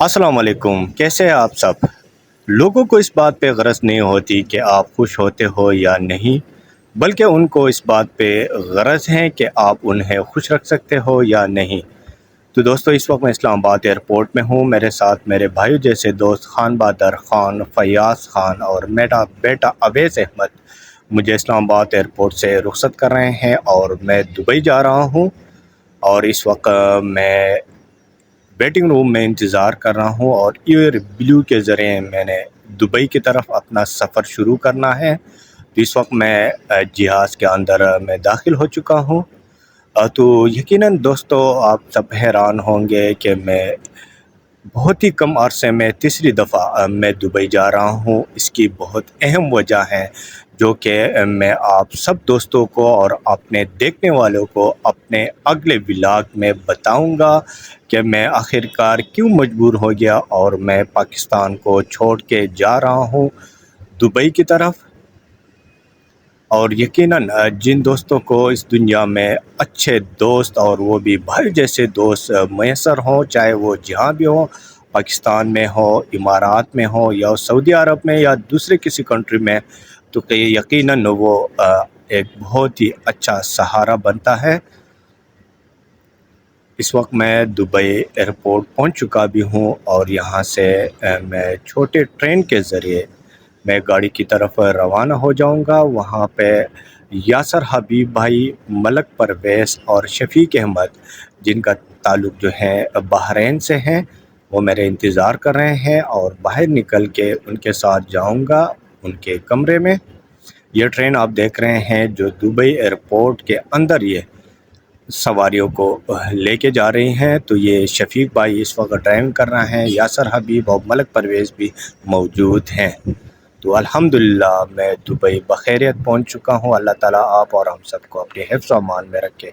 अस्सलाम वालेकुम। कैसे हैं आप सब? लोगों को इस बात पे गरज नहीं होती कि आप खुश होते हो या नहीं, बल्कि उनको इस बात पे गरज है कि आप उन्हें खुश रख सकते हो या नहीं। तो दोस्तों, इस वक्त मैं इस्लामाबाद एयरपोर्ट में हूँ। मेरे साथ मेरे भाइयों जैसे दोस्त खान बहादुर खान, फयाज खान और मेरा बेटा अवैस अहमद मुझे इस्लामाबाद एयरपोर्ट से रुखसत कर रहे हैं और मैं दुबई जा रहा हूँ। और इस वक्त मैं वेटिंग रूम में इंतज़ार कर रहा हूँ और एयर ब्लू के ज़रिए मैंने दुबई की तरफ अपना सफ़र शुरू करना है। तो इस वक्त मैं जहाज़ के अंदर मैं दाखिल हो चुका हूँ। तो यकीनन दोस्तों, आप सब हैरान होंगे कि मैं बहुत ही कम अरसे में तीसरी दफ़ा मैं दुबई जा रहा हूँ। इसकी बहुत अहम वजह है जो कि मैं आप सब दोस्तों को और अपने देखने वालों को अपने अगले व्लॉग में बताऊंगा कि मैं आखिरकार क्यों मजबूर हो गया और मैं पाकिस्तान को छोड़ के जा रहा हूँ दुबई की तरफ। और यकीनन जिन दोस्तों को इस दुनिया में अच्छे दोस्त और वो भी भाई जैसे दोस्त मैसर हों, चाहे वो जहाँ भी हो, पाकिस्तान में हो, इमारात में हो या सऊदी अरब में या दूसरे किसी कंट्री में, तो कि यकीनन वो एक बहुत ही अच्छा सहारा बनता है। इस वक्त मैं दुबई एयरपोर्ट पहुंच चुका भी हूं और यहां से मैं छोटे ट्रेन के ज़रिए मैं गाड़ी की तरफ रवाना हो जाऊंगा। वहां पे यासर हबीब भाई, मलक परवेज़ और शफीक अहमद, जिनका ताल्लुक़ जो है बहरीन से हैं, वो मेरे इंतज़ार कर रहे हैं और बाहर निकल के उनके साथ जाऊंगा उनके कमरे में। ये ट्रेन आप देख रहे हैं जो दुबई एयरपोर्ट के अंदर ये सवारियों को लेके जा रही हैं। तो ये शफीक भाई इस वक्त ड्राइविंग कर रहे हैं, यासर हबीब और मलक परवेज़ भी मौजूद हैं। तो अल्हम्दुलिल्लाह मैं दुबई बखैरियत पहुंच चुका हूं। अल्लाह ताला आप और हम सबको अपने हिफ्ज़ व अमान में रखे।